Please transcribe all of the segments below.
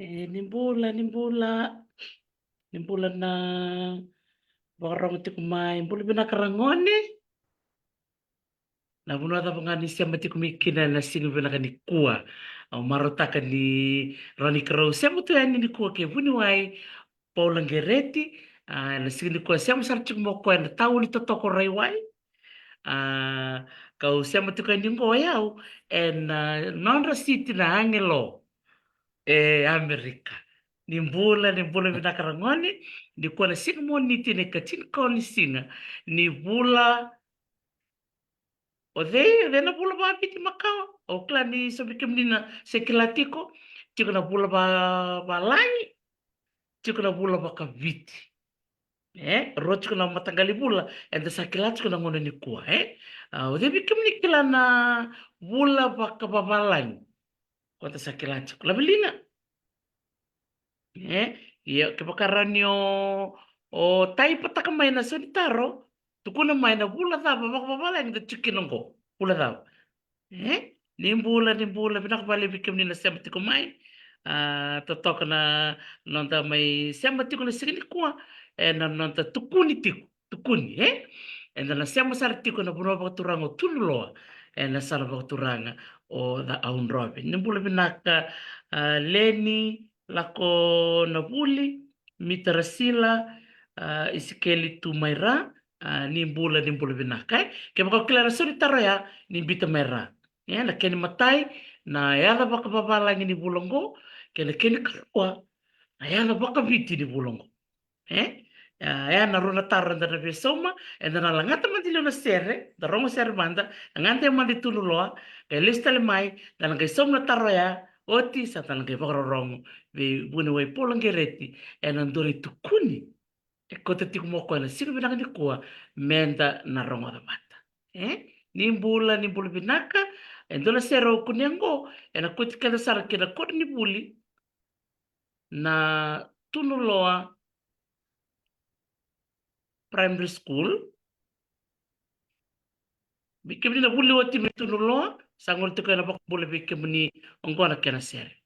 Ni mbola na vakarangotiko mai mbola vinakarangoni na vunata vangani siamatiko mikina na singo vinakani kua au marotaka ni Rani Karau siamo tu yani ni kua ke vuni wai Paula Ngereti na singo ni kua siamo sartiko mo kua na tau ni totoko rai wai kau siamatiko yani ngo yau non City na angelo Amerika ni mbola vinakarangoni ni kua na singo mo niti ne katin kau ni singa ni bula o de na bula ba piti makao o kla ni sobi kemnina sekilatiko tiko na bula ba langi tiko na bula ba kaviti ro tiko na matangali bula enda sakilatiko na ngono ni kua o de kemni kila na bula ba kababalangi kota sakilatiko labilina ia ke pakarani o tai pataka mai na solitaro tukuna mai na bula tava bababalangi da chikinongo bula tava ni mbula vinakavale vikemni na siamatiko mai totoka na nonta mai siamatiko na sigini kua na nonta tukuni na siama sartiko na bunova katuranga o tunuloa na sala katuranga o da aunrobe ni mbula vinaka leni lako na buli mitarasila isikeli tumaira ni mbula vinaka ke makakila na solitaro ya ni bita mera na keni matai na yala baka babalangi ni bulongo kena keni karua na yala baka viti ni bulongo na runa tarra na besoma na langata mandilo na sere da rongo sere banda ngante mandi tululoa ke lista le mai na ngai somna tarra ya oti sa tan ngai rongo ve bune wai polangereti na ndore tukuni kota tiku moko na siku binaka ni kua menda na rongo da bata ni mbula binaka endola sero kunengo na koti kada sara kena kodi ni buli na tunuloa primary school bikemni na buli wati tunuloa sangol tiko na bak buli bikemni ongona kena sere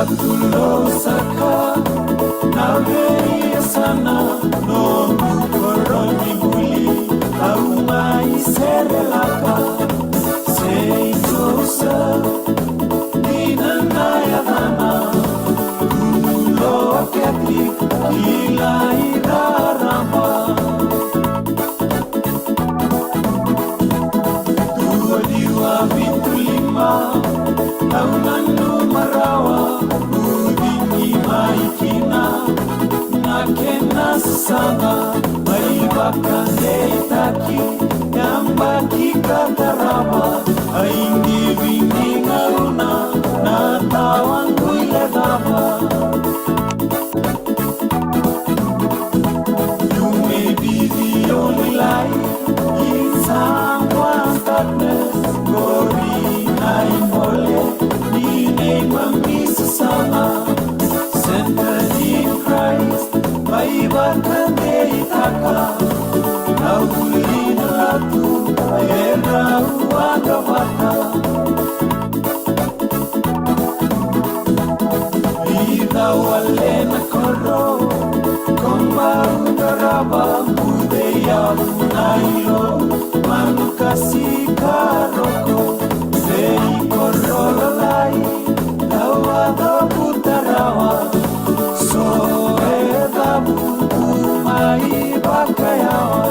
Tulo saka na veri sana no koroni buli au mai serelaka sei tosa nina naya dana tulo aketi ila irarama tuo diwa vitulima au nanu marawa maikina na kena sana maibaka neitaki yambaki kataraba aingi vingi ngaruna na tawangu iledaba yume video nilai insangwa sadness gori na imole nine mamisa sana centered in Christ, maibakane itaka, na ulina latu, era uagavata. Ida wale na koro, komba udaraba, mudeya unailo, manukasi karoko, sei koro lalai, dawada putarawa. Soeda buku mai bakayawa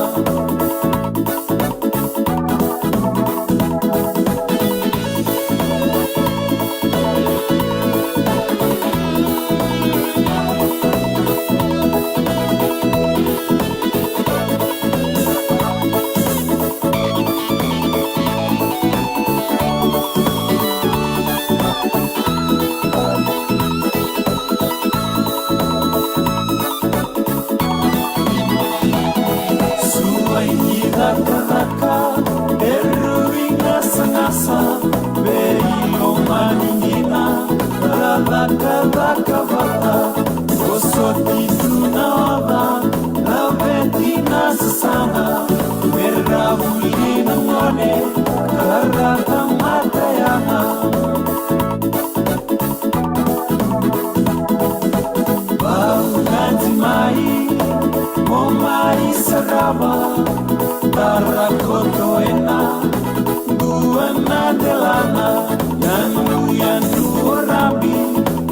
Erruinga sanasa, beilo maningina, Kadakavata Osotitunava Laventina Sasana Merravulina Mone Karata Matayana Baunanti Mai Momai Sarava Tarakotoena Duana Delana Yanu Yanu Rabi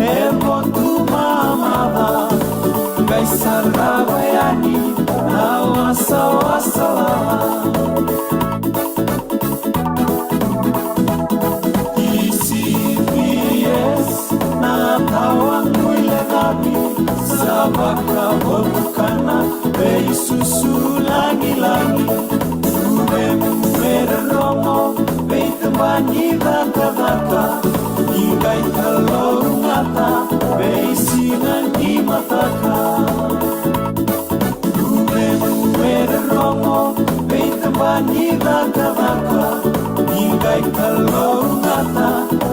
Evo tu mamada Gai Sarava Yani Nawasa Wasala ECPS Natawan Muilegabi Sabaka Volcana Beisusu Langi Romo, Beita Manida Kadaka, Igai Kalorungata, Beisina Nimataka. Romo, Beita Manida Kadaka, Igai Kalorungata,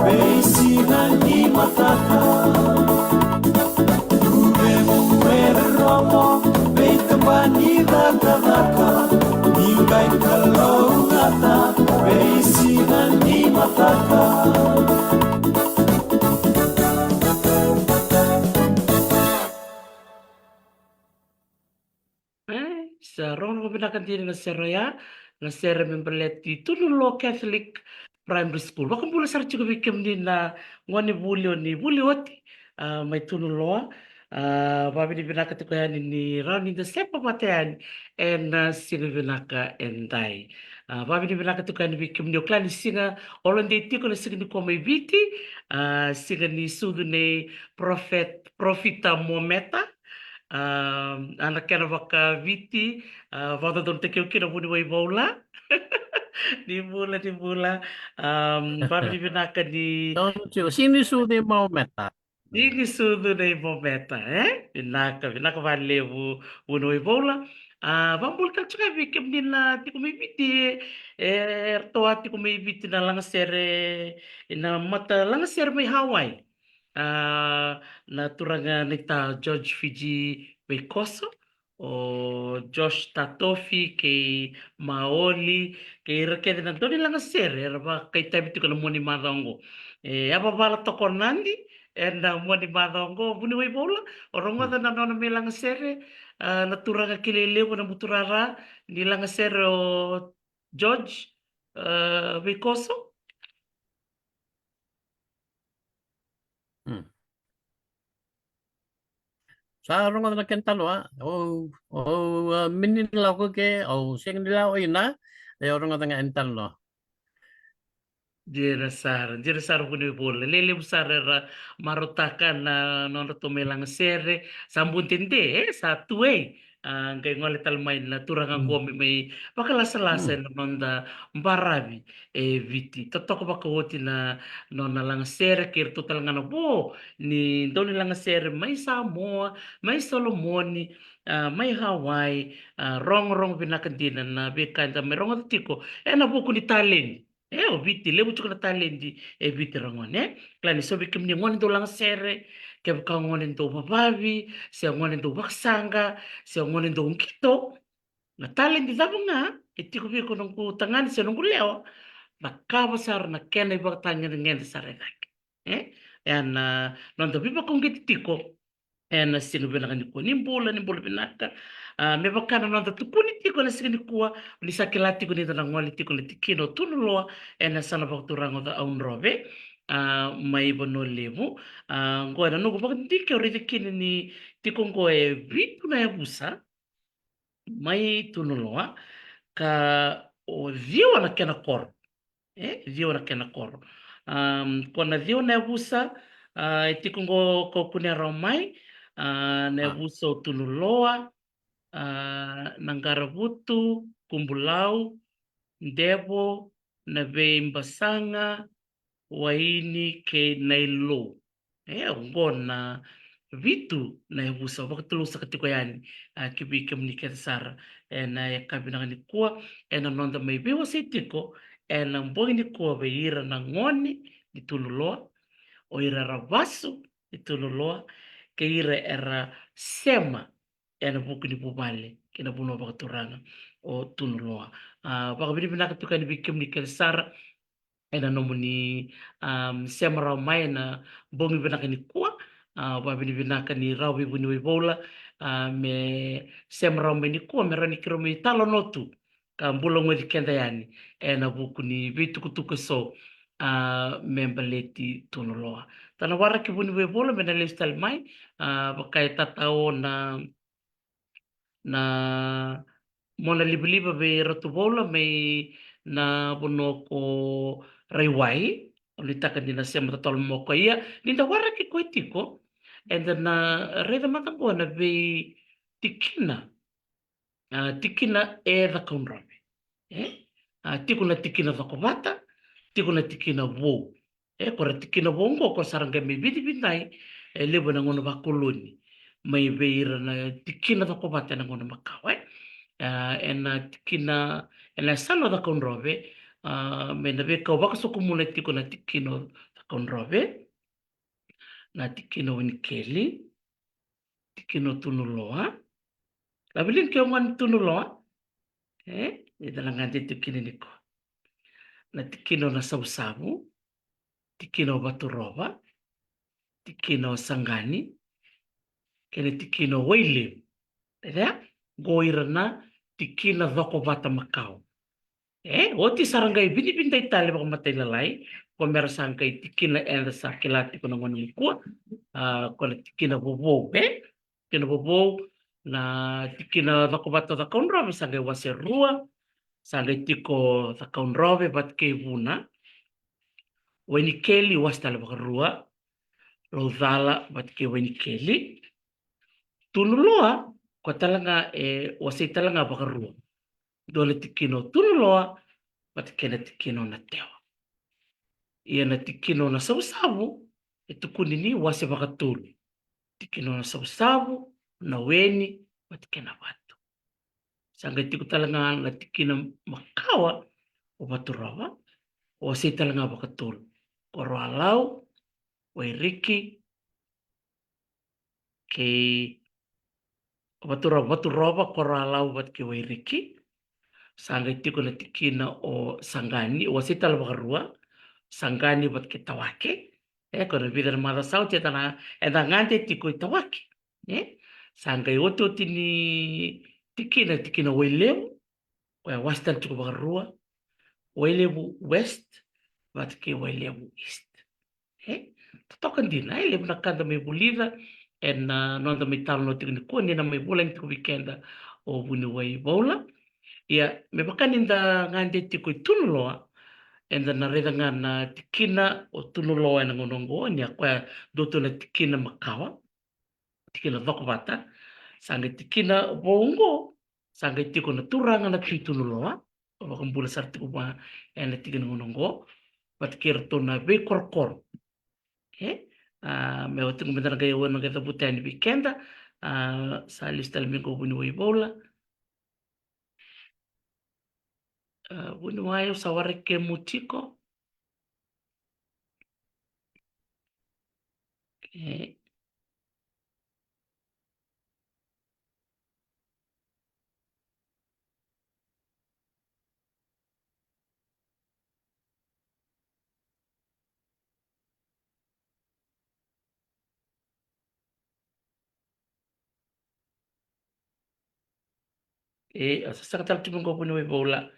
Beisina Nimataka. Romo, Beita Manida Kadaka, Igai Kalorungata, Beisina Nimataka. Sa rono ko pinakantini na seraya, na sera memberleti Tunulo Catholic Primary School. Waka mula sa chiko bikim ni na ngoni buli oti may tunuloa. Babi ni binaka tiko yan ni Rani the sepa patean and sino binaka endai. Babi ni binaka tiko yan bikim ni okla ni singa olande tiko na singa ni ko may biti, singa ni sudu ni Profita Mometa. Anak kena baka viti, vada don te keu kena buni wai bola. Di bula. Babi di binaka di Sinisude mau meta. Digi sudu na imometa, Binaka valeu o noivola. Vambul ka tsaka vikem nila ti kumibiti toa ti kumibiti na lang sere na mata lang sere may Hawaii. Na turanga nita George Fiji Bekoso o Josh Tatofi kay Maoli kay rakete na doni lang sere raba kay tabi ti ko na moni madongo. Apa bala toko nandi enda mo di madongo buni wai bola orang ngata na nona melang sere naturanga kilele mo na muturara nilang sere o George Bekoso. Sa rongo na kentalo o minin lao ko ke o sing nila o ina e orang nga entalo. Dirasar buni bola lele besar era marutakan na nona to melang sere sambun tende satu kay ngole talmay na turang gomi may pakalasa-lasa na nonda mbarabi viti totoko bakawoti na nona lang sere kir total nga bo ni doni lang sere may Samoa may Solomoni may Hawaii rong binakadinan na bikanda may rong tiko na buko ni talent o viti lebu chuko na talendi viti rangone klani so bikim ni ngone do lang sere ke ka ngone do babavi se ngone do baksanga se ngone do ngito na talendi zabunga etiko bi ko nung tangan se nung leo nakabasar na kena ibang tanya ngene sare nak yan non do biba kong gitiko na sino binaka ni ko nimbola binaka me bakana nonda tupuni tiko na sini kuwa ni sakilati ko nito nang wali tiko liti kino tunuloa na sana bakturango da aun robe mai bono levu ngoa na nugo bakandike orite kini ni tiko ngoe vitu na yabusa mai tunuloa ka o viwa na kena kor viwa na kena kor kona viwa na yabusa tiko ngo ko kunia romai na yabusa o tunuloa Nangarabutu, Kumbulau, Ndebo, Nave Mbasanga, Waini ke Nailo. Ngona vitu na yabusa wakatulu sa katiko yani kibika mniketa sara na yakabina ni kuwa na nonda may biwa sa itiko na mbongi ni kuwa bayira na ngoni ni tululoa o ira ravasu I tunu loa ke ira era sema e na buku ni bubale ke na buno bakaturanga o tunu loa baka bini binaka tuka ni bikim ni kelsara e na nomu ni sema rau mai na bongi binaka ni kua ba bini binaka ni rau bibu ni wibola me sema rau mai ni kua me rani kiro me talo notu ka mbula ngwe di kenda yani e na buku ni bitukutuku so membaleti tunu loa. Tana wara ki buni webola me na lifestyle mai bakai tatao na mona liba be ratu bola me na bono ko raiwai o li taka ni na sema tatalo mo ko ia ni na wara ki koe tiko and then na reda matangoa na be tikina tikina e the konrabe tiko na tikina the kovata tiko na tikina wo kora tikina wo ngo ko saranga me bidi bidai lebo na ngono bakoloni mai veira na tikina the kovata na ngono makawa na tikina na sano the konrobe me na be ka waka soko muna tiko na tikino the konrobe na tikino winikeli tikino tunuloa labilin ke ngan tunuloa ita lang ngante tikino niko na tikino na sabu-sabu, tikino baturoba, tikino sangani, kene tikino waile. Eda, goira na tikina dhoko bata makau. Oti sarangai bini binta itali baka matai lalai, ko mera sangkai tikina enda sa kilati ko nangon likua, ko na tikina bobo, tikina bobo, na tikina dhoko bata dhakaunrobe sangkai wase rua, sangkai tiko dhakaunrobe bat kei vuna, Waini Keli wastala bakarua, Lodhala batke Waini Keli. Tunuloa, ko talanga wasai talanga bakarua. Dole tikino tunuloa, batke na tikino na tewa. Ia na tikino na sabu-sabu, tukuni ni wase bakatulu. Tikino na sabu-sabu, na weni, batke na batu. Sangga tiku talanga na tikino makawa, o baturawa, wasai talanga bakatulu. Koro alau, Wairiki, ke baturoba koro alau bat ke Wairiki, sangga tiko na tikina o sangani, o sitala bakarua, sangani bat ke tawake, kono bidar mara sau cetana, ngante tiko i tawake, sangga oto tini tikina waileu, wastan tiko bakarua, waileu west, bat ke waileu east. Totokan din ai le na kanda mai bulida no anda mai talo no tikini ko ni na mai bola tiko weekenda o buni wai bola ia me bakani da ngande tiko tunuloa na reda ngana tikina o tunuloa na ngonongo ni akwa doto na tikina makawa tikina dokbata sanga tikina bongo sanga tiko na turanga na tunuloa o bakambula sartiko ba na tikina ngonongo batkir to na be korkor me o tingo medana kaya wana kaya butani weekenda sa lista mingo buni waibola buni wayo sa wareke mutiko sa sakatal timingo buni waibola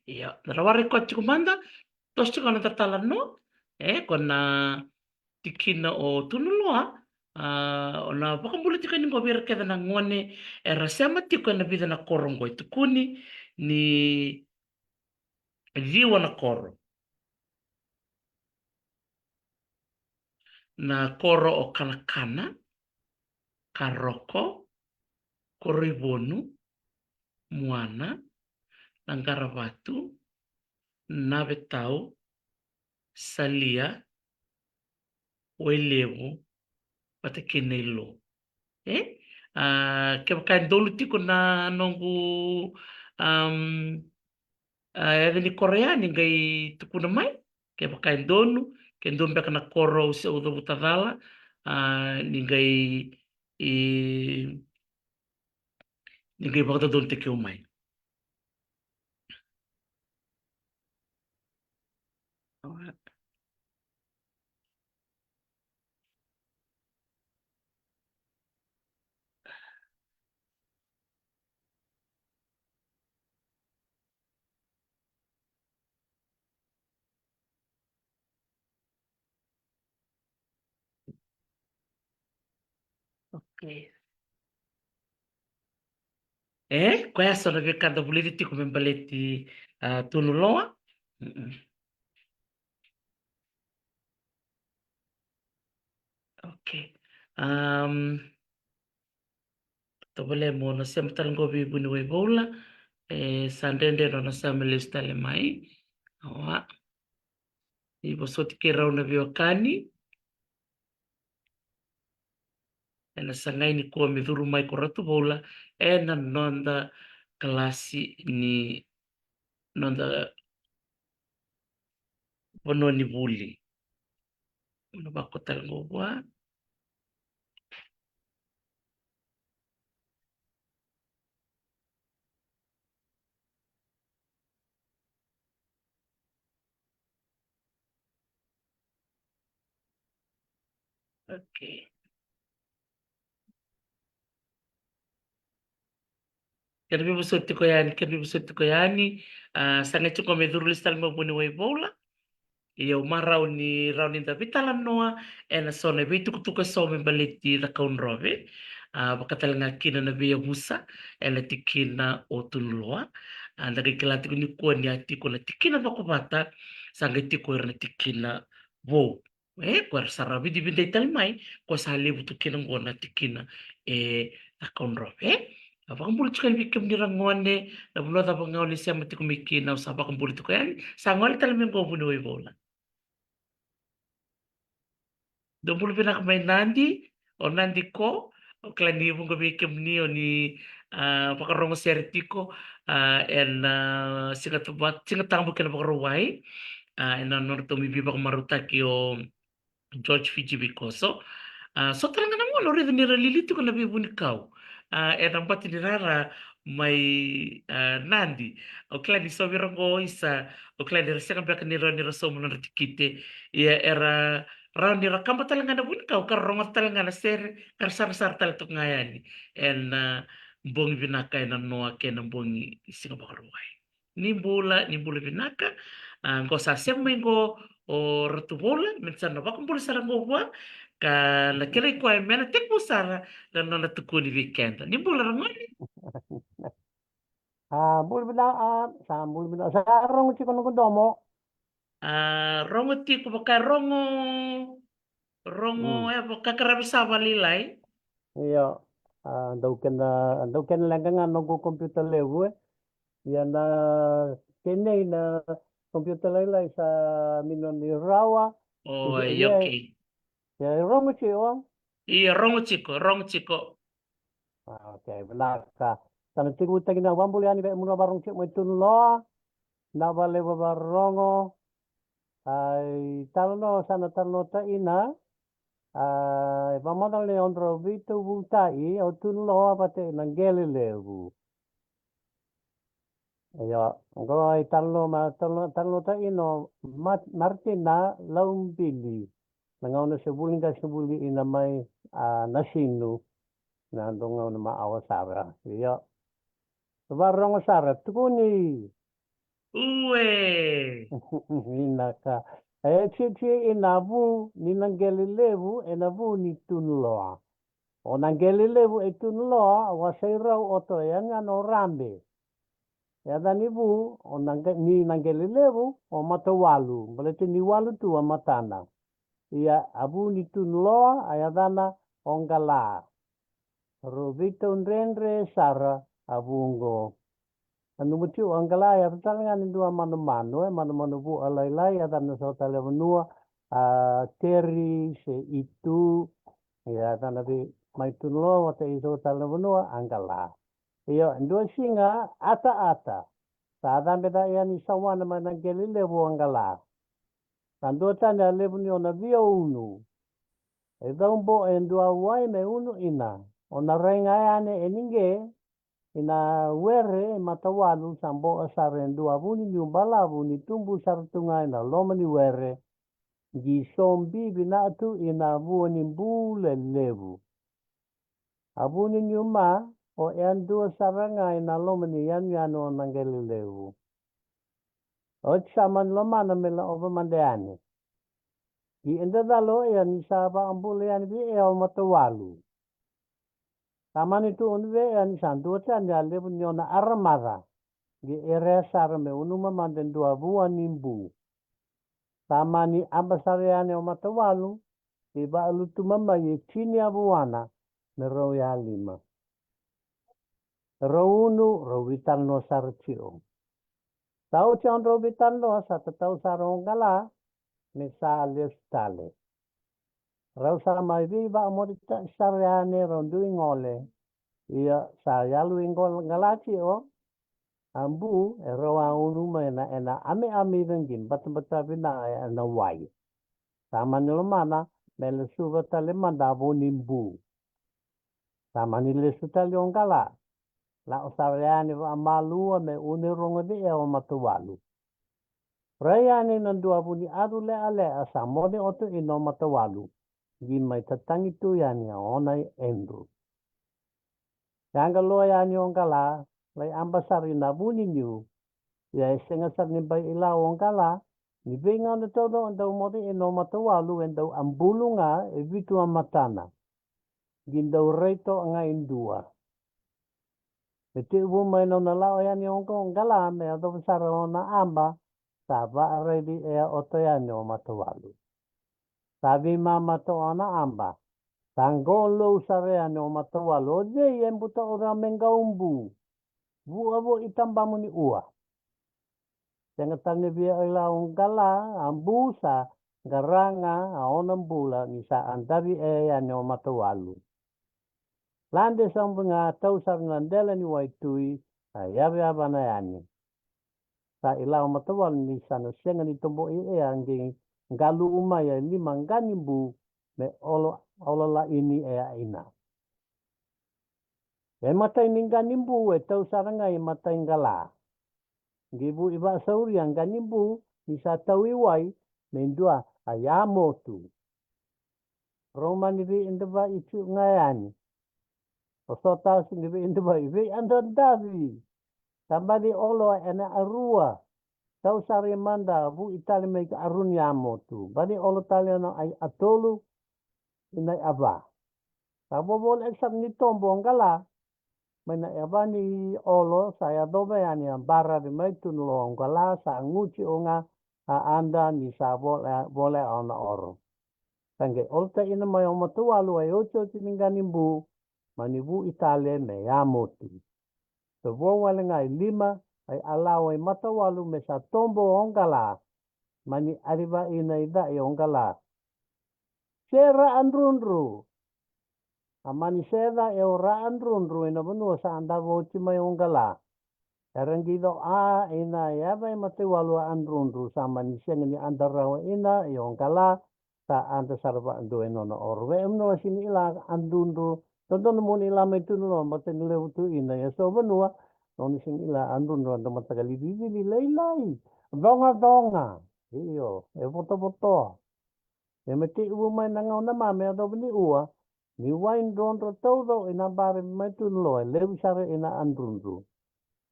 iya narawari ko tikumanda tos tiko na tatala no kona tikina o tunuloa ona bakambula tika ni ngobira keda na ngone rasema tiko na vida na korongo itukuni ni viwa na koro na koro o kanakana karoko koribonu muana Nangaravatu Navetau Salia Wailevu Patakinelo Ke pakain-dolo tiko na nongo edhe ni koreani ngai tukuna mai ke pakain-dolo ke ndombe kana koro se udo butadala ningai i ningai bakta dol te keu mai. Okay. Koe aso na via kada buleti tiko me baleti tunu loa. Okay. Tobole mo na sem tarango bibu ni webola. Sandende no na samele stale mai. Awa. Ibo soti ke rauna viokani. Na sangai ni kua me dhuru mai ko ratu bola. Na nonda klasi ni nonda bono ni buli. Ono bako tarango wa. Okay. Kena bibu soti ko yani, kena bibu soti ko yani. Sangai chuko me dhuru listal mo buni wai bola. Ia umarau ni rau ni davitala noa. Na sone vitu kutuka so me baleti da kaun rove. Bakatalinga kina na via musa. Na tikina o tunuloa. Nagay kilati ko ni kuwa ni ati ko na tikina bakubata. Sangai tiko na tikina wo. Kwa sara vidi vidi talmai. Kwa sa lebu tukina ngona tikina da kaun rove. Apakambuli chukani bikim ni ranguane. Na bulo da pangauli siya matiko mikina. Usapa kambuli tuko yan. Sangoli talamin ko buno bola. Dompul pinakamay nandi o nandi ko o klani mong gabikim ni o ni pakarongo sertiko singatang bukin pakaruway norto mibiba marutaki o George Fiji Bicoso. So talaga naman rin niralilito ko na bibunikaw. Ang pati ni Rara may nandi. O klani so virango isa o klani rasa kan baka nira so mo natikite era raw nira kamba talaga na bunikaw karongo talaga na ser karsar-sar talaga ngayan. Bongi binaka na noa ke ng bongi singa bakaruway. Ni bula binaka. Ko sa semmengo o ratu bola minsan na bakong bola sarang gowa ka nakilay ko ay mena tek mo sara na natukuni weekend ni bola rangoni Buli bina, buli bina. Sa arong chiko nung domo. rongo ti ko baka rongo baka karabi sa balilay Iya, daw ken lang nga nung computer level. Yan na kenay na computer level sa minon ni Rawa. o Iya, yoki ya rong chiko. I rongo chiko Okay, belaka. Sana tigu tagi na wambuli ani be muna barong chik mo tunlo. Na bale barongo. Ay talno sana talno ta ina. Pamadal ni ondro vitu butai o tunlo apate nangeli levu. Ayo, ngo ay talno ta ino Martina Laumbili. Nangaw sa sebuli ina may nasinu. Nandong nga na maawasara. Iyo. Barong sara tukuni. uwe Inaka. Chichi inavu ni nangelilevu inavu ni tunloa. O nangelilevu e tunloa wasairaw oto yan nga no rambe. Yada nivu o ni nangelilevu o matawalu. Balete ni walu tu matana. Iya abu ni tunloa ayadana ongala. Robito unrenre sara abungo. Anu mutiu angalaya talaga ni dua mano-mano mano-mano bu alay-lay at ano sa telefonua teri se itu ya tanabi mai tunulo te iso tala vanua angala. Iyo, ndua singa ata. Sada beda ia ni sawana mana gelile bu angala. Tandua tanya lebu ni ona via unu. E daumbo e ndua wai me unu ina. Ona renga ane eninge ina were matawalu sambo asare ndua vuni ni umbalavu ni tumbu sartunga ina loma ni were. Gi sombi binatu ina vuoni mbule levu. Abuni nyuma o yan dua saranga ina loma ni yan yano nangeli levu. O chaman loma na mela ova mandeane. Gi enda dalo yan isaba ambule yan vi e o matawalu. Taman itu unwe yan sandu chan ya levu nyona aramara. Gi ere sarame unuma manden dua vuoni mbu. Tamani ambasariane o matawalu. Iba alutumama ye chini abuana. Mero ya lima. Rounu rovitan no sarcio. Tau cion rovitan no sa tau sarongala me sa lestale. Rau sa mai viva amorita sariane rondu ingole. Ia sa yalu ingol ngalacio. Ambu roa unu mena ena ame rengin batam bina na wai. Sama nilomana mele suva tale mandavo nimbu. Sama nile sutali ongala. La osariani va malua me unirongo di o matuwalu. Rayani nandua buni adu le ale asamone oto ino matawalu. Gimai tatangi tu yani onai endru. Yanga loa yani ongala. Lai ambasari na buni niu. Ya sengasar ni bai ila ongala. Ni benga na todo andau modi ino matawalu endau ambulunga e vitu amatana. Gindau reito nga indua. Meti ubu mai no na lao yani ongala me ado besara ona amba. Saba ready e otoyani o matawalu. Sabi mama to ona amba. Tangolo sareani o matawalu. Ode embuta ora menga umbu. Buavo itambamu ni ua. Tenga tani via ila ongala ambusa garanga aona mbula ni sa andavi e yani o matawalu. Lande sambunga tau sarnandela ni waitui. Ayawe abana yani. Sa ilau matawal ni sana senga ni tombo e angi galu umaya lima ngani bu me olo la ini e ina. E matai ni ngani bu e tau saranga e matai ngala. Gibu iba sauri ang ngani bu ni sa tau iwai mendua ayamotu. Roma ni vi indaba itu ngayani. Oso tau si ni vi indaba ivi andandavi. Tambadi olo ena arua. Tau sari manda bu itali me arun yamo tu. Bani olo taliano ay atolu inay aba. Tabo bol eksak ni tombo ngala. May na aba ni olo saya dobe yani ang bara di may tunlo ngala sa nguchi o nga anda ni sa bole ona oro. Tange olta ina may omatuwalu ay ocho tininganimbu manibu itali me yamo tu. So wala nga lima ay alaw ay matawalu me sa tombo ongala. Mani ariba ina ida ay ongala. Sera andrunru. Amani sera ay ora andrunru ina bunua sa andago may ongala. Erangido ina yaba ay matawalu andrunru sa mani siya ni andaraw ina ay ongala. Sa anda sarba ando ino na orwe. Emno sini ila andrunru. Tonton mo nila may tunulo matanilew tu ina. So bunua. Noni sing ila andun ronda matagali bibili laylay. Donga. Iyo. E foto. E meti ubu may nangaw na mame ado ni ua. Ni wine ronda todo inabari may tunlo. Lewi sare ina andun ru.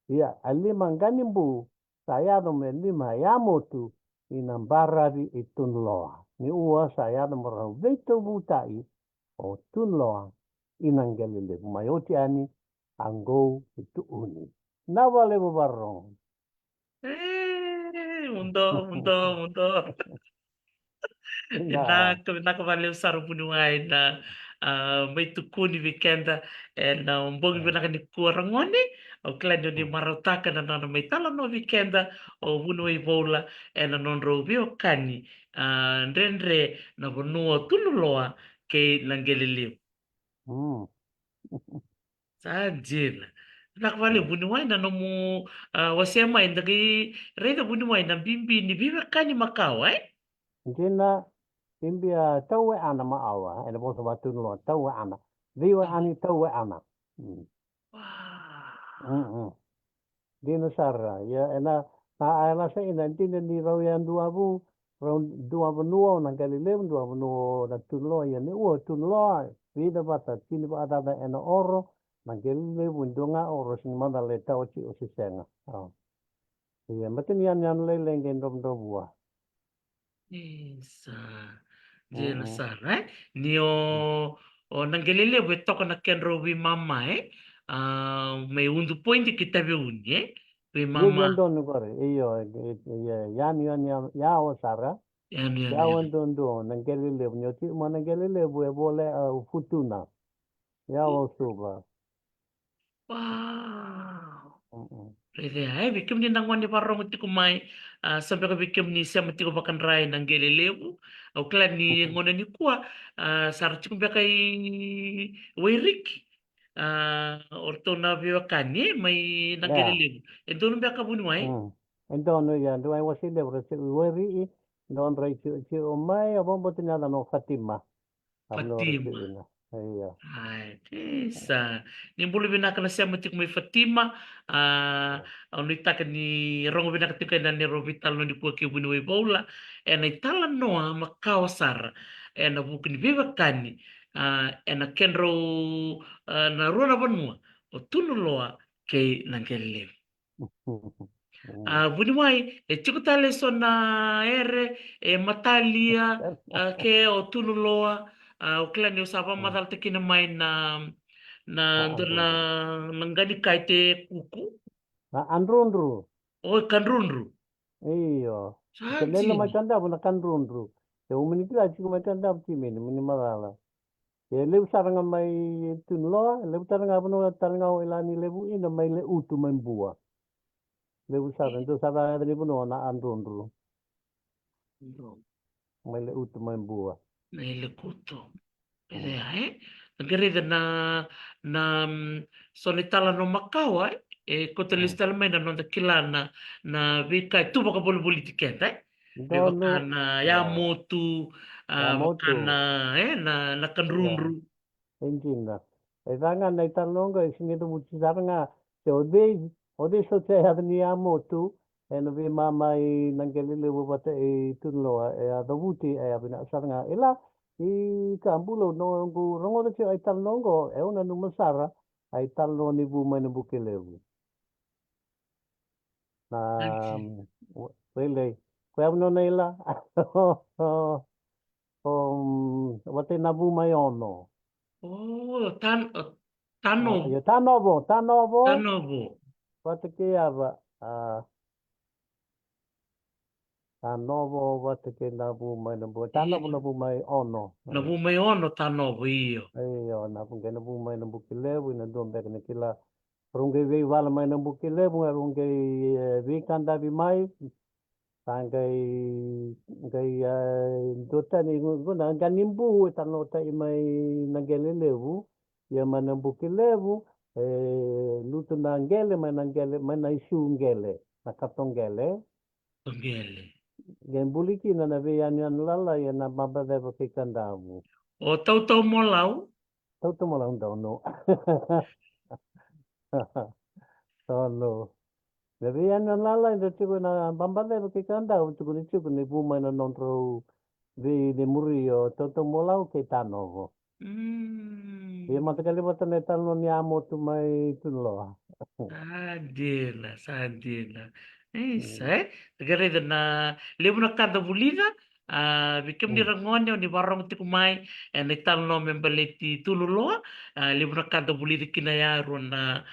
Iya. Alimang ganimbu. Sayado me lima yamotu. Inambarari itunloa. Ni ua sayado marang veto butai. O tunloa. Inanggalile. Mayoti ani. Anggo itu uni. Nawale barong. Mundo. Nakavaleu sarubunungai na may tukuni vikenda na umbong binaka ni kurangoni o klado ni marotaka na nana may tala no vikenda o bunui vola na non robio kani ndrendre na bunua tunuloa ke langeliliu. Hmm. Sajila. Nakvale bunuai na nomu wasema indagi reda bunuai na bimbi ni biba kani makau Jina imbia taue ana maawa. Ena bosa batu nulo taue ana. Viwa ani taue ana. Hmm. Wow. Dino sarra. Ya ena na ala sa ina tina ni rau yan duabu. Rau duabu nuo na Galileo duabu nuo na tunulo ya ni uo tunulo. Vida bata tini ba ada ena oro. Na Galileo ndunga oro sin mana le tau ci o sisenga. Iya, matin yan le lengen dom bua. Isa. Jena sara Nio o nangelele we toko na kenro wi mama May undu pointi kita be uni We Dia mama. yan don gore. Iyo, yan ya o sarra. Yan yan Ya yan. wan don do na Galileo nyoti mana Galileo e bole futuna. Ya o suba. Wow. Rede bikim ni nangwan ni parong ti kumai sampai ka bikim ni siya mati ko bakan rai nang gelelewu au klan ni ngona ni kuwa sar chikum kai weirik orto na biwa kanye mai nang Ya. gelelewu ento no baka bunu mai Então, ya, do ai wasi le brase weri don rai ci o mai a bombo tinya no Fatima. Abno rese Fatima. ina. Iya. Ai, tesa. Ni bulu bina kana siya mati kumai Fatima au ni taka ni rongo bina katika na ni rovital no ni kuwa ke bunu we bola na itala noa makawasar na buku ni biba kani na kenro na rona banua o tunu loa ke nangelele. Buni mai chikutale so na ere matalia ke o tunu loa o klani o sapa madal te kina mai na dona ngani kaite kuku Na andrundru. o kanrunru. Iyo. Kenela Sajina. macanda bu na kandrundru. E o mini kila chiku macanda bu mini mini malala. E leu saranga mai tunlo, leu taranga bu no taranga o ilani lebu ina mai le utu mai bua. Leu saranga do saranga de bu no na andrundru. Mai le utu mai bua. Na ile kuto. Pede Nagere na sonitala no Macau kota listal mai na nonda kilana na vika tu baka bolu politikenta Be Donu bakana ya ya motu ya motu. bakana na Ya. kanrunru. Enjinda. E vanga nei talonga e singe do muti saranga te ode so te hadni a motu e no vi mama i nangeli le wo bata e tunlo e a do muti e a bina saranga ela i kambulo no ngu rongo de ai talongo e una no masara ai tallo ni bu mane bukelevu na Anzi. wele ko abno nela wate na bu mai ono. Oh, Ya tanobo. tanovo. Tanobo. Wate ke ava tanovo wate ke na bu mai na bu tanovo na bu mai ono. Na bumay ono tanobo iyo. Ayo na bu ke na bu mai na bu kilevu na do mbek na kila runge ve wala mai na bu kilevu runge ve kanda bi mai sangai ngai dota ni guna ganimbu tanota i mai na gelelevu ya mana bu kilevu lutu na ngele mai na isu ngele na katongele Tongele. gembuliki na ve yan lala ya na baba deva ke kandavu O tau molau. tau tu mala unda no no ve yan lala ndo tigo na baba deva ke kandavu tigo ni bu mai na nontro ve de murio tau molau ke tanovo e mata kali mata netal no ni amo tu mai tu lo Sadela, sadela. Isso, Tegare na levo na cada bolida, bikem ni rangonya ni barang ti kumai, ni tal no membaleti tululo, levo na cada bolida kinaya na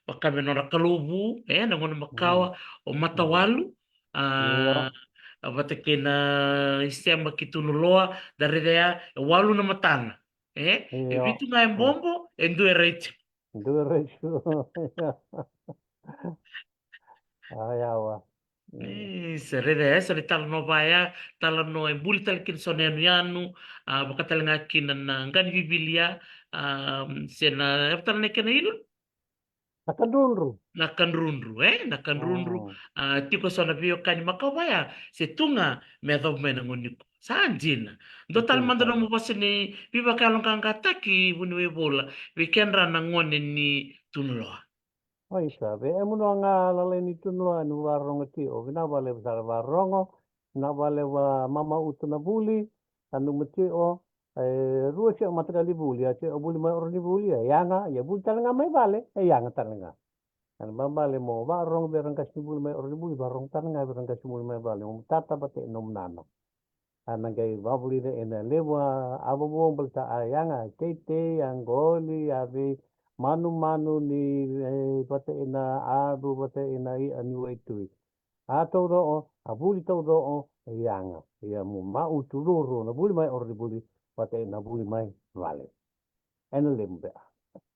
wakame no kalubu, na ngono makawa o matawalu, iya abate kina isema kitululoa dari dia walu na matana. iya Vitu ngai bombo, endue reche. due rechu ayawa Se rede essa de tal no vai tal no e buli tal kin sonenianu baka tal ngakin na ngani bibilia sena tal ne kenil Nakadunro. na kanrunru Oh. tiko sona bio kani makawaya se tunga me do mena ngoniko sanjina do tal Sim, mando no sabe. mo ni biba kalong kanga taki bunwe bola weekendra na ngone ni tunlo Oi, sabe. E muno nga laleni tunua nu warongo ti o vina vale besar warongo, na vale wa mama utu na buli, anu meti o rua si o matakali buli, a si o buli mai orni buli, yanga, ya buli talanga mai vale, yanga talanga. Kan bambale mo warong berang kasi buli mai orni buli, warong talanga berang kasi buli mai vale, mo tata bate nom nano. Anangay babuli na ina lewa abo mo balta ayanga kete angoli abi manu ni pate ina abu pate ina I anu itu ato do o abuli to do o yanga ya mu ma utuluru na buli mai ordi buli pate ina buli mai vale ena lembe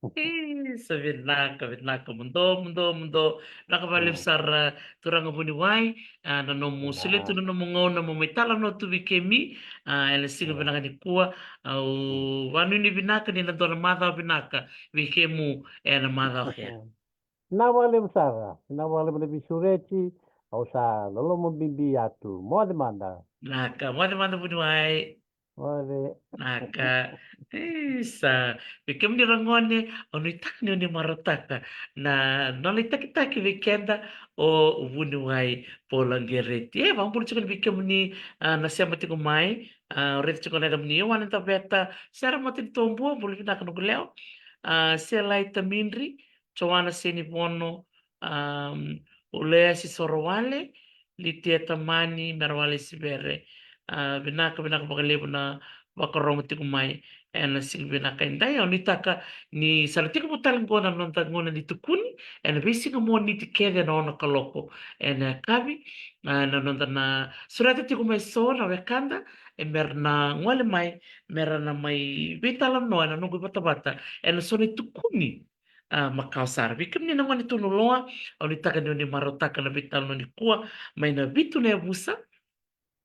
Vinaka, mundo, nakabalib sar turang abuni wai, na no musule tu na no mongo na momitala no tu bikemi, ele siga vinaka ni kua, au wanu ni vinaka ni na dona madha vinaka, bikemu e na madha kia. na vale besar na vale lebih sureti au sa lolo mo bibi atu mo de manda Naka, mada buni wai. vale Naka, isa, bikemu ni rangone, onu itak ni marataka, na nona itak vikenda, o ubuni wai polang gereti. Bang pulu cukan bikemu ni nasi amati ko mai, reti cukan ada mni, wan enta beta, sara mati tombo, bulu vina kanu kuleo, selai tamindri, cawana seni bono, ulea si sorowale, litia tamani, merwale sibere, vinaka bakalebu na wakarong ti kumai ena silbi na kain dai oni taka ni salati ko putal ngona non ta ngona ni tukuni ena bisi ko mo ni ti kede na ona kaloko ena kabi na non na surati ti kumai so na wekanda e merna ngole mai merna mai vitala no ena no bata bata ena so ni tukuni makau sar bikim ni ngoni tunu loa oni taka ni marotaka na vital no ni kua mai na vitu ne busa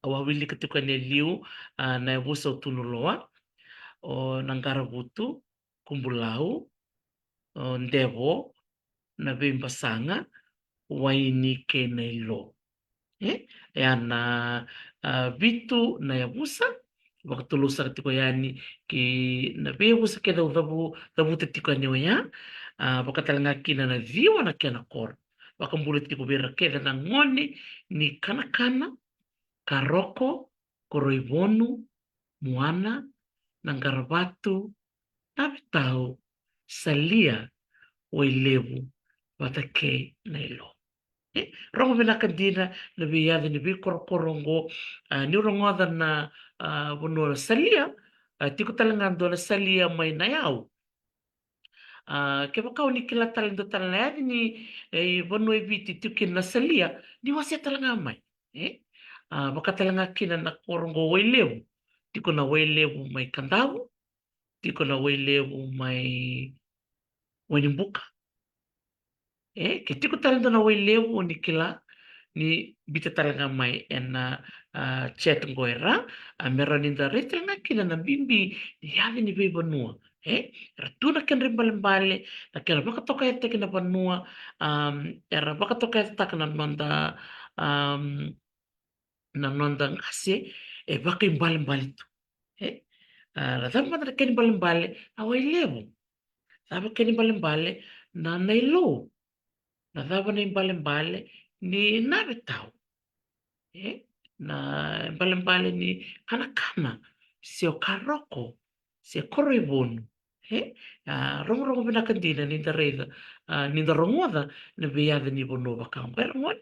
awawili ketika ne liu na busa tunu loa o Nanggarabutu, Kumbulau, o Ndevo, na Bimbasanga, Waini Keneilo. Yana vitu na yabusa, wakatulusa katiko yani ki na bebusa ke dabu tetiko ni ya, wakatalanga kina na viwa na kena kor. Wakambulit tiko bera ke na ngoni ni kana karoko, koroibonu, muana, Nangarabatu, Napitao, Salia, Wailevu, Watake, Nailo. Rongo vina kandina na biyada ni bi korokorongo ni rongoda na wono salia tiko talangando na salia mai na yao ke bakau ni kila talendo talaya ni wono e biti tiko na salia ni wasi talanga mai baka talanga kina na korongo wailevu tiko na wailevu mai kandau tiko na wailevu mai Wanimbuka. Ke tiko talento na wailevu ni kila ni bita talaga mai ena chat ngoera meroninda retelanga kina na bimbi yali ni beba nua ratuna ken rimbale na kena baka toka ete kena banua era baka toka ete takana nonda na nonda ngase baka imbale tu la tama mata ken imbale awai levo tama ken imbale na nailo na tama na imbale ni nave tau na mbalimbali ni kana sio karoko sio koribun rongo bina kandina ni da reda ni da rongoda na biada ni bono bakang pero mon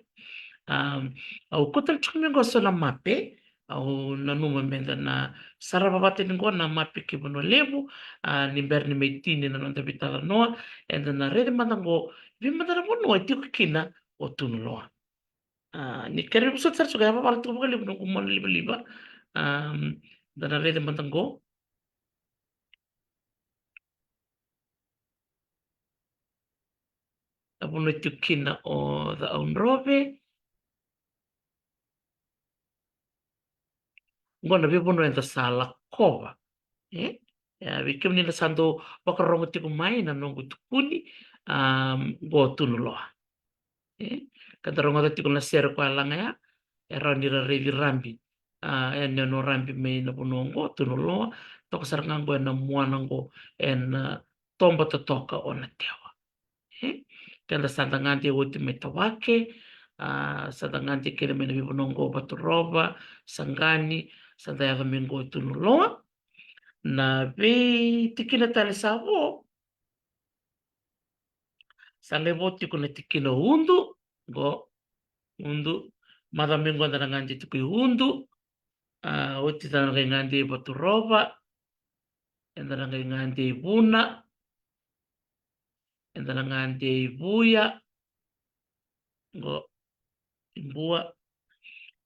au kotal chumi goso na mape au na numa menda na sarababate ni na mape ki bono levu ni berni meitini na nonda bitala noa enda na reda matango vi matara bono e tiko kina o tunu loa ni karibu sa tsar suga apa waktu bukan libu nunggu mon liba dan ada teman tenggo abu no tikina o the own robe ngona bibono enda sala kova bikem ni sando bakarongo tiku mai na nongo tukuni go tunuloa kada rongo tiku na ser kwa langa ya era ni revi rambi no rambi me na bonongo tunuloa toko sarangango na muanango en tomba toka ona tewa kanda sanda ngante wote metawake sanda ngante kere mena bibonongo baturoba sangani sanda ya mingo tunuloa na be tikina tale savo sale voti con le tikina undu go undu madamingo andana ngandi tuku undu oti tana ngandi baturoba andana ngandi buna andana ngandi buya go imbua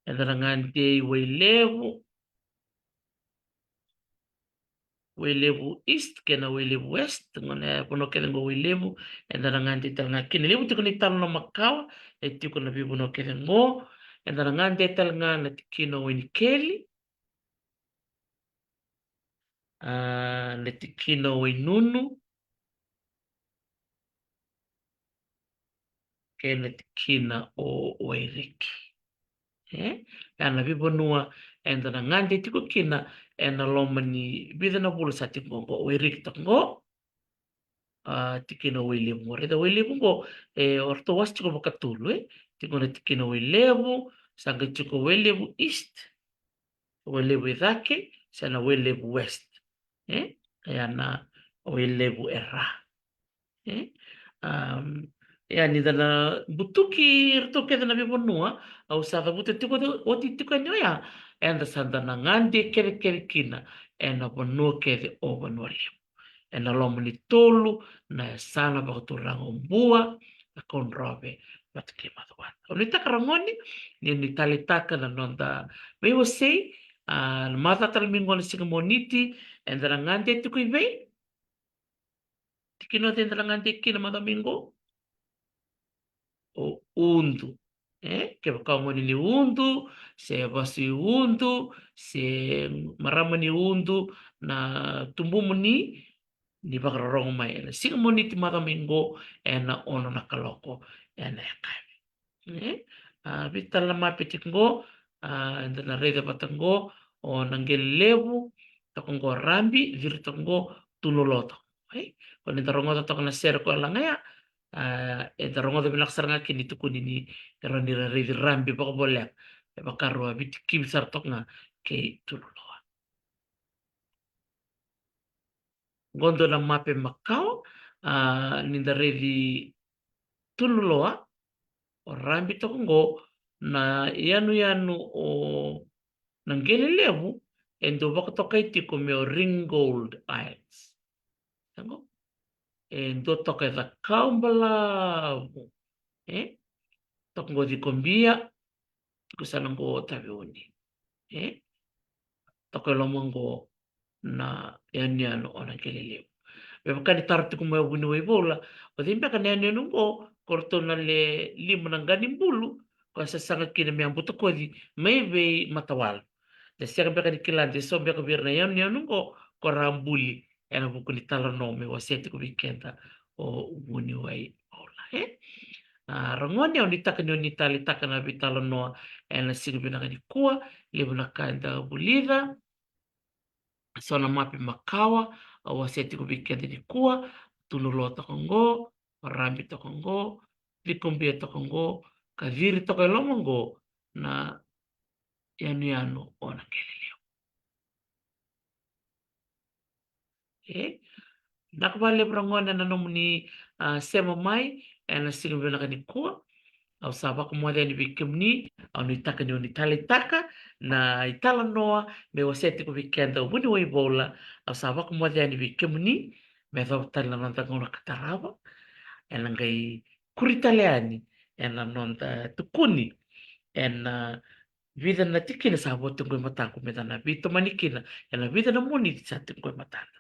andana ngandi welevu east kena welevu west ngone pono kena ngo welevu andana ngandi tanga kini levu tikuni talo na makawa tikuna bibu no kena ngo andana ngandi talanga na tikino wenikeli le tikino wenunu kena tikina o wairiki ana bibonua andana ngandi tiko kina ena lomani bidana bulu sati ngongo wairiki tango tikino welevu reda welevu ngo orto was tiko bakatulu tiko na tikino welevu sanga tiko welevu east welevu idake sana welevu west yana welevu era yani dana butuki rtoke dana bibonua au sava butu tiko oti tiko nyoya enda sandana ngandi kere kina ena bonua kere obanwali ena lomani tolu na sana bakaturanga mbua na konrobe batke madwan onita karangoni ni talitaka na nonda we will say mata talmingo na sigamoniti enda ngandi tiko ibe tikino enda ngandi kina madamingo o undu ke bakangoni ni undu se basi undu se maramani undu na tumbumuni ni bakarong mai na sigamoni ti madamingo ena ono na kaloko ena kai vitala mapitingo enda na reda batango o nangelevu takongo rambi virtango tunuloto ko ni tarongo to na ser ko langaya tarongo de bilaksaranga kini tukuni ni eroni redi rambi bako bolek bakarwa bitkim sartokna ke tunuloa gondo na mape makao ninda redi tunuloa o rambi tokongo na yanu o nangelelevu endo bako tokai tiko me o Ringgold Isles tango endo tokai da kaumbalavu tokongo di kombia kusanango tabioni tokai lomongo na yanu o nangelelevu bebakani tarti kuma wini webola o dimbe kan yanu ngo kortona le lima nangani bulu ko sasanga kina me ambuto kodi maybe matawal de sega beka di kilande so beka birna yanu ngo korambuli ena buku ni tala nome waseti ko bikenda o wini wai ola rangoni o nitaka ni nitali taka na bitalo no ena sigubina kani kuwa libuna kanda bulida sona mapi makawa waseti ko bikenda ni kuwa tunulo tokongo rambi tokongo vikumbia tokongo kaviri tokolongo na yanu ona keleleo nakabale brangona na nomuni sema mai ena sigubina kani kuwa au saba ko moda ni bikimni au ni taka ni talitaka na itala noa me waseti ko bikenda wini wai bola au saba ko moda ni bikimni me va tala nanta ngona katarava ena ngai kuritaleani ena nonta tukuni ena vida na tikina sa boto ngoi matako metana vito manikina ena vida na moni sa ngoi matana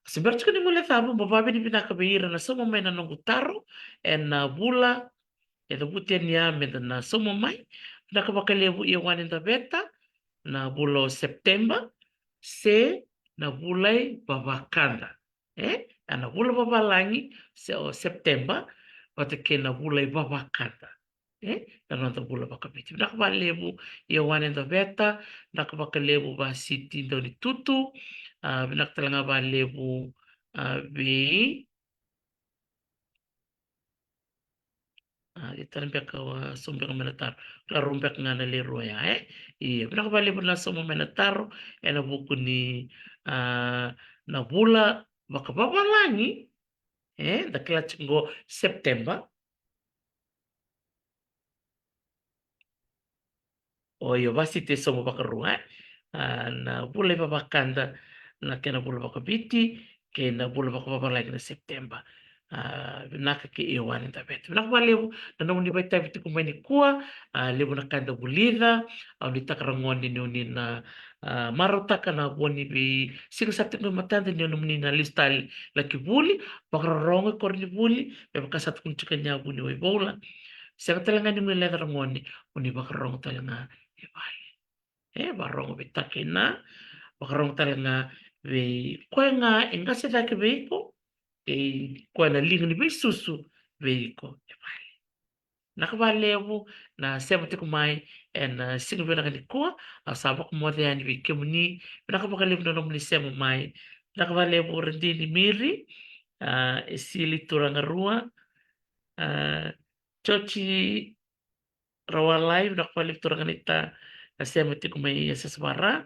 seberti ko ni mule tabo bababe ni binaka beira na somo mai na nongutaro ena bula butia ni ame na somo mai na kabakalevu i wani da beta na bula o Septemba se na bulai vavakanda. Na bula vavalangi o Septemba vatake na bulai vavakanda. Na nonta bula vakaviti. Nakavalevu ia wane da veta, nakavakalevu va siti doni tutu, naktalanga valevu vi italimbek sumbek menatar klarumbek ngana le roya iya bina bali bina somo menataro ena buku ni na bula bakababalangi da chingo September o yo basi te somo bakarua na bula babakanda na kena bula bakabiti ke na bula bakababalangi na September naka ke iwan da bet nak balebu na nong ni baita bitu kumani kua lebu na kanda bulida au ni takarangon ni ni na marotaka na boni bi sing satu no matanda ni no ni na listal la kibuli pakarong ko ni buli be pakasat kun chikanya buni we bola sa talanga ni mele karangon ni uni pakarong talanga e bali barong bitakina pakarong talanga we kwenga engase da kebeko kuana linga ni be susu veiko nakavalevu na sema tiku mai en singa vena kani kua asaba ko mo ani vi kemuni nakavalevu no nomni sema mai nakavalevu rendini miri esili turanga rua chochi rawalai nakavalevu turanga nita sema tiku mai seswara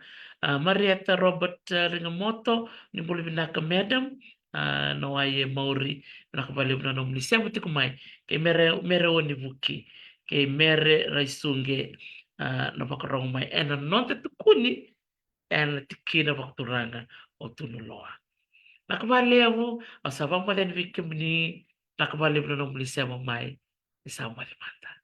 Marietta Robert Ringamoto ni buli binaka madam no ai mauri nakavale na nom ni sema tiku mai ke mere oni vuki ke mere raisunge na pakarong mai ena nonte tukuni ena tikina wakturanga o tunuloa nakavale avu asava malen viki mni nakavale na nom ni sema mai isa mali mata